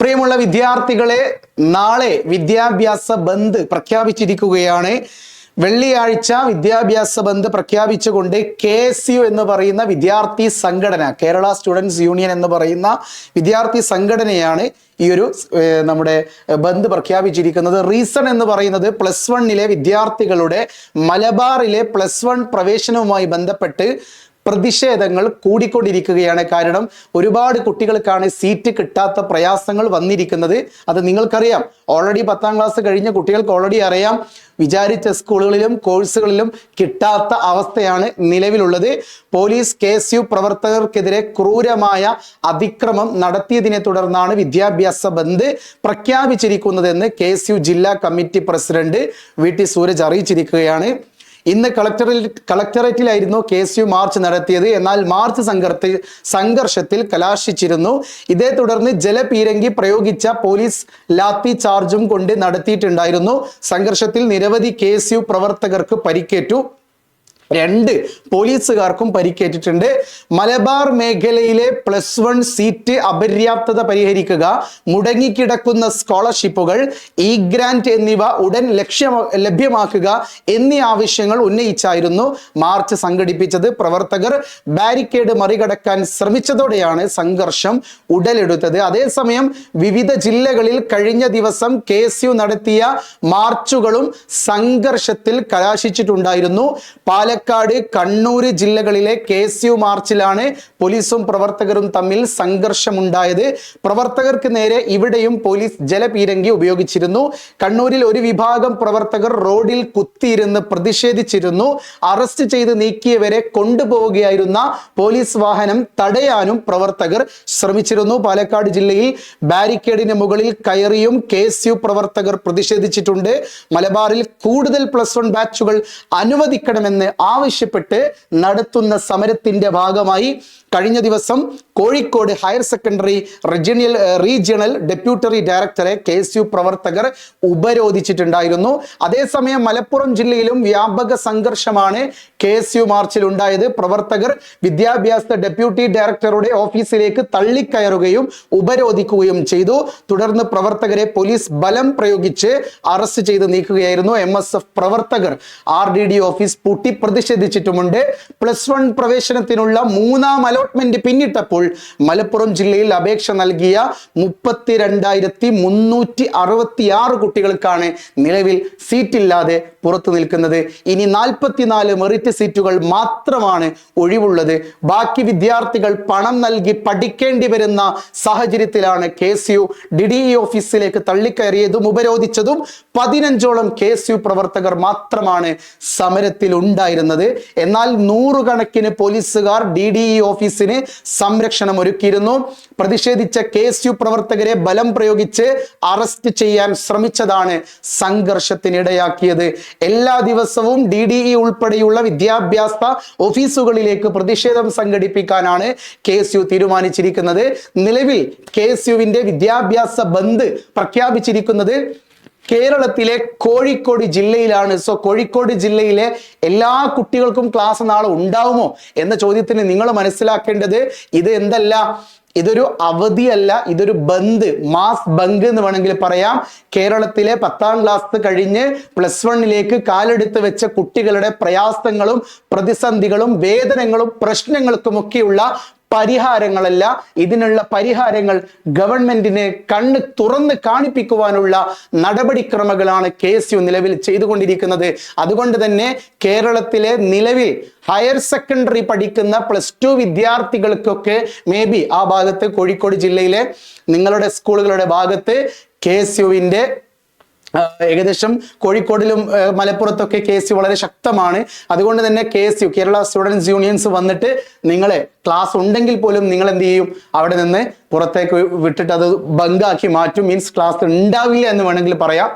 പ്രിയമുള്ള വിദ്യാർത്ഥികളെ, നാളെ വിദ്യാഭ്യാസ ബന്ദ് പ്രഖ്യാപിച്ചിരിക്കുകയാണ്. വെള്ളിയാഴ്ച വിദ്യാഭ്യാസ ബന്ദ് പ്രഖ്യാപിച്ചുകൊണ്ട് KSU എന്ന് പറയുന്ന വിദ്യാർത്ഥി സംഘടന, കേരള സ്റ്റുഡൻസ് യൂണിയൻ എന്ന് പറയുന്ന വിദ്യാർത്ഥി സംഘടനയാണ് ഈ ഒരു നമ്മുടെ ബന്ദ് പ്രഖ്യാപിച്ചിരിക്കുന്നത്. റീസൺ എന്ന് പറയുന്നത് +1 വിദ്യാർത്ഥികളുടെ മലബാറിലെ +1 പ്രവേശനവുമായി ബന്ധപ്പെട്ട് പ്രതിഷേധങ്ങൾ കൂടിക്കൊണ്ടിരിക്കുകയാണ്. കാരണം ഒരുപാട് കുട്ടികൾക്കാണ് സീറ്റ് കിട്ടാത്ത പ്രയാസങ്ങൾ വന്നിരിക്കുന്നത്. അത് നിങ്ങൾക്കറിയാം. ഓൾറെഡി 10ാം ക്ലാസ് കഴിഞ്ഞ കുട്ടികൾക്ക് ഓൾറെഡി അറിയാം, വിചാരിച്ച സ്കൂളുകളിലും കോഴ്സുകളിലും കിട്ടാത്ത അവസ്ഥയാണ് നിലവിലുള്ളത്. പോലീസ് KSU പ്രവർത്തകർക്കെതിരെ ക്രൂരമായ അതിക്രമം നടത്തിയതിനെ തുടർന്നാണ് വിദ്യാഭ്യാസ ബന്ദ് പ്രഖ്യാപിച്ചിരിക്കുന്നതെന്ന് KSU ജില്ലാ കമ്മിറ്റി പ്രസിഡന്റ് VT സൂരജ് അറിയിച്ചിരിക്കുകയാണ്. ഇന്ന് കളക്ടറേറ്റിലായിരുന്നു KSU മാർച്ച് നടത്തിയത്. എന്നാൽ മാർച്ച് സംഘർഷത്തിൽ കലാശിച്ചിരുന്നു. ഇതേ തുടർന്ന് ജലപീരങ്കി പ്രയോഗിച്ച പോലീസ് ലാത്തി ചാർജും കൊണ്ട് നടത്തിയിട്ടുണ്ടായിരുന്നു. സംഘർഷത്തിൽ നിരവധി KSU പ്രവർത്തകർക്ക് പരിക്കേറ്റു. 2 പോലീസുകാർക്കും പരിക്കേറ്റിട്ടുണ്ട്. മലബാർ മേഖലയിലെ +1 സീറ്റ് അപര്യാപ്തത പരിഹരിക്കുക, മുടങ്ങിക്കിടക്കുന്ന സ്കോളർഷിപ്പുകൾ, ഗ്രാന്റ് എന്നിവ ഉടൻ ലഭ്യമാക്കുക എന്നീ ആവശ്യങ്ങൾ ഉന്നയിച്ചായിരുന്നു മാർച്ച് സംഘടിപ്പിച്ചത്. പ്രവർത്തകർ ബാരിക്കേഡ് മറികടക്കാൻ ശ്രമിച്ചതോടെയാണ് സംഘർഷം ഉടലെടുത്തത്. അതേസമയം വിവിധ ജില്ലകളിൽ കഴിഞ്ഞ ദിവസം KSU നടത്തിയ മാർച്ചുകളും സംഘർഷത്തിൽ കലാശിച്ചിട്ടുണ്ടായിരുന്നു. പാലക്കാട്, കണ്ണൂർ ജില്ലകളിലെ KSU മാർച്ചിലാണ് പോലീസും പ്രവർത്തകരും തമ്മിൽ സംഘർഷമുണ്ടായത്. പ്രവർത്തകർക്ക് നേരെ ഇവിടെയും പോലീസ് ജലപീരങ്കി ഉപയോഗിച്ചിരുന്നു. കണ്ണൂരിൽ ഒരു വിഭാഗം പ്രവർത്തകർ റോഡിൽ കുത്തിയിരുന്ന് പ്രതിഷേധിച്ചിരുന്നു. അറസ്റ്റ് ചെയ്ത് നീക്കിയവരെ കൊണ്ടുപോവുകയായിരുന്ന പോലീസ് വാഹനം തടയാനും പ്രവർത്തകർ ശ്രമിച്ചിരുന്നു. പാലക്കാട് ജില്ലയിൽ ബാരിക്കേഡിന് മുകളിൽ കയറിയും KSU പ്രവർത്തകർ പ്രതിഷേധിച്ചിട്ടുണ്ട്. മലബാറിൽ കൂടുതൽ +1 ബാച്ചുകൾ അനുവദിക്കണമെന്ന് ആവശ്യപ്പെട്ട് നടത്തുന്ന സമരത്തിന്റെ ഭാഗമായി കഴിഞ്ഞ ദിവസം Kozhikode higher secondary regional deputy ഡയറക്ടറെ KSU പ്രവർത്തകർ ഉപരോധിച്ചിട്ടുണ്ടായിരുന്നു. അതേസമയം മലപ്പുറം ജില്ലയിലും വ്യാപക സംഘർഷമാണ് KSU മാർച്ചിൽ ഉണ്ടായത്. പ്രവർത്തകർ വിദ്യാഭ്യാസ ഡെപ്യൂട്ടി ഡയറക്ടറുടെ ഓഫീസിലേക്ക് തള്ളിക്കയറുകയും ഉപരോധിക്കുകയും ചെയ്തു. തുടർന്ന് പ്രവർത്തകരെ പോലീസ് ബലം പ്രയോഗിച്ച് അറസ്റ്റ് ചെയ്ത് നീക്കുകയായിരുന്നു. MSF പ്രവർത്തകർ RDD ഓഫീസ് പൂട്ടി പ്രതിഷേധിച്ചിട്ടുമുണ്ട്. +1 പ്രവേശനത്തിനുള്ള 3ാം അലോട്ട്മെന്റ് പിന്നിട്ടപ്പോൾ മലപ്പുറം ജില്ലയിൽ അപേക്ഷ നൽകിയ 32,366 കുട്ടികൾക്കാണ് നിലവിൽ സീറ്റില്ലാതെ പുറത്തു നിൽക്കുന്നത്. ഇനി 44 മെറിറ്റ് സീറ്റുകൾ മാത്രമാണ് ഒഴിവുള്ളത്. ബാക്കി വിദ്യാർത്ഥികൾ പണം നൽകി പഠിക്കേണ്ടി വരുന്ന സാഹചര്യത്തിലാണ് KSU DDE ഓഫീസിലേക്ക് തള്ളിക്കയറിയതും ഉപരോധിച്ചതും. 15ഓളം KSU പ്രവർത്തകർ മാത്രമാണ് സമരത്തിൽ ഉണ്ടായിരുന്നത്. എന്നാൽ 100 കണക്കിന് പോലീസുകാർ DDE ഓഫീസിന് സംരക്ഷണം ഒരുക്കിയിരുന്നു. പ്രതിഷേധിച്ച KSU പ്രവർത്തകരെ ബലം പ്രയോഗിച്ച് അറസ്റ്റ് ചെയ്യാൻ ശ്രമിച്ചതാണ് സംഘർഷത്തിനിടയാക്കിയത്. എല്ലാ ദിവസവും DDE ഉൾപ്പെടെയുള്ള വിദ്യാഭ്യാസ ഓഫീസുകളിലേക്ക് പ്രതിഷേധം സംഘടിപ്പിക്കാനാണ് KSU തീരുമാനിച്ചിരിക്കുന്നത്. നിലവിൽ KSUവിന്റെ വിദ്യാഭ്യാസ ബന്ദ് പ്രഖ്യാപിച്ചിരിക്കുന്നത് കേരളത്തിലെ കോഴിക്കോട് ജില്ലയിലാണ്. കോഴിക്കോട് ജില്ലയിലെ എല്ലാ കുട്ടികൾക്കും ക്ലാസ് നാളെ ഉണ്ടാവുമോ എന്ന ചോദ്യത്തിന് നിങ്ങൾ മനസ്സിലാക്കേണ്ടത് ഇത് എന്തല്ല, ഇതൊരു അവധിയല്ല, ഇതൊരു ബന്ദ്, മാസ് ബന്ദ് എന്ന് വേണമെങ്കിൽ പറയാം. കേരളത്തിലെ 10ാം ക്ലാസ് കഴിഞ്ഞ് +1 കാലെടുത്ത് വെച്ച കുട്ടികളുടെ പ്രയാസങ്ങളും പ്രതിസന്ധികളും വേദനകളും പ്രശ്നങ്ങൾക്കുമൊക്കെയുള്ള പരിഹാരങ്ങളല്ല, ഇതിനുള്ള പരിഹാരങ്ങൾ ഗവൺമെന്റിനെ കണ്ണ് തുറന്ന് കാണിപ്പിക്കുവാനുള്ള നടപടിക്രമങ്ങളാണ് KSU നിലവിൽ ചെയ്തുകൊണ്ടിരിക്കുന്നത്. അതുകൊണ്ട് തന്നെ കേരളത്തിലെ നിലവിൽ ഹയർ സെക്കൻഡറി പഠിക്കുന്ന +2 വിദ്യാർത്ഥികൾക്കൊക്കെ ആ ഭാഗത്ത് കോഴിക്കോട് ജില്ലയിലെ നിങ്ങളുടെ സ്കൂളുകളുടെ ഭാഗത്ത് KSUവിന്റെ ഏകദേശം കോഴിക്കോടിലും മലപ്പുറത്തൊക്കെ KSU വളരെ ശക്തമാണ്. അതുകൊണ്ട് തന്നെ KSU കേരള സ്റ്റുഡൻസ് യൂണിയൻസ് വന്നിട്ട് നിങ്ങളെ ക്ലാസ് ഉണ്ടെങ്കിൽ പോലും നിങ്ങൾ എന്ത് ചെയ്യും, അവിടെ നിന്ന് പുറത്തേക്ക് വിട്ടിട്ട് അത് ബങ്കാക്കി മാറ്റും. മീൻസ് ക്ലാസ് ഉണ്ടാവില്ല എന്ന് വേണമെങ്കിൽ പറയാം.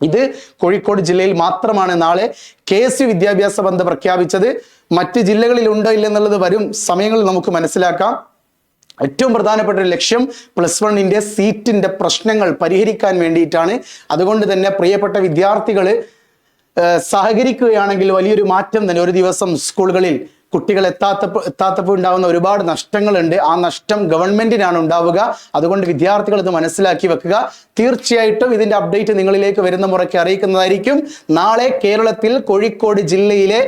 ഇത് കോഴിക്കോട് ജില്ലയിൽ മാത്രമാണ് നാളെ KSU വിദ്യാഭ്യാസ ബന്ദ് പ്രഖ്യാപിച്ചത്. മറ്റ് ജില്ലകളിൽ ഉണ്ടോ ഇല്ലെന്നുള്ളത് വരും സമയങ്ങളിൽ നമുക്ക് മനസ്സിലാക്കാം. ഏറ്റവും പ്രധാനപ്പെട്ട ഒരു ലക്ഷ്യം +1 സീറ്റിന്റെ പ്രശ്നങ്ങൾ പരിഹരിക്കാൻ വേണ്ടിയിട്ടാണ്. അതുകൊണ്ട് തന്നെ പ്രിയപ്പെട്ട വിദ്യാർത്ഥികൾ സഹകരിക്കുകയാണെങ്കിൽ വലിയൊരു മാറ്റം തന്നെ ഒരു ദിവസം സ്കൂളുകളിൽ കുട്ടികൾ എത്താത്തപ്പോൾ ഉണ്ടാകുന്ന ഒരുപാട് നഷ്ടങ്ങളുണ്ട്. ആ നഷ്ടം ഗവൺമെന്റിനാണ് ഉണ്ടാവുക. അതുകൊണ്ട് വിദ്യാർത്ഥികൾ ഇത് മനസ്സിലാക്കി വെക്കുക. തീർച്ചയായിട്ടും ഇതിന്റെ അപ്ഡേറ്റ് നിങ്ങളിലേക്ക് വരുന്ന മുറയ്ക്ക് അറിയിക്കുന്നതായിരിക്കും. നാളെ കേരളത്തിൽ കോഴിക്കോട് ജില്ലയിലെ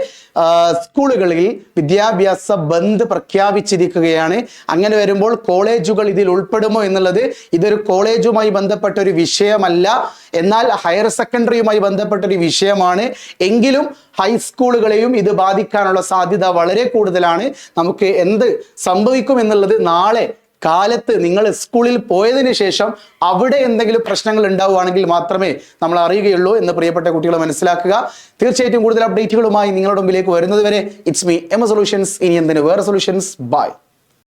സ്കൂളുകളിൽ വിദ്യാഭ്യാസ ബന്ദ് പ്രഖ്യാപിച്ചിരിക്കുകയാണ്. അങ്ങനെ വരുമ്പോൾ കോളേജുകൾ ഇതിൽ ഉൾപ്പെടുമോ എന്നുള്ളത്, ഇതൊരു കോളേജുമായി ബന്ധപ്പെട്ട ഒരു വിഷയമല്ല, എന്നാൽ ഹയർ സെക്കൻഡറിയുമായി ബന്ധപ്പെട്ട ഒരു വിഷയമാണ്. എങ്കിലും ഹൈസ്കൂളുകളെയും ഇത് ബാധിക്കാനുള്ള സാധ്യത വളരെ കൂടുതലാണ്. നമുക്ക് എന്ത് സംഭവിക്കും എന്നുള്ളത് നാളെ കാലത്ത് നിങ്ങൾ സ്കൂളിൽ പോയതിനു ശേഷം അവിടെ എന്തെങ്കിലും പ്രശ്നങ്ങൾ ഉണ്ടാവുകയാണെങ്കിൽ മാത്രമേ നമ്മൾ അറിയുകയുള്ളൂ എന്ന് പ്രിയപ്പെട്ട കുട്ടികൾ മനസ്സിലാക്കുക. തീർച്ചയായിട്ടും കൂടുതൽ അപ്ഡേറ്റുകളുമായി നിങ്ങളുടെ മുമ്പിലേക്ക് വരുന്നത് വരെ ഇറ്റ്സ് മീ എം സൊല്യൂഷൻസ്. ഇനി എന്തിന് വേറെ സൊല്യൂഷൻസ്. ബൈ.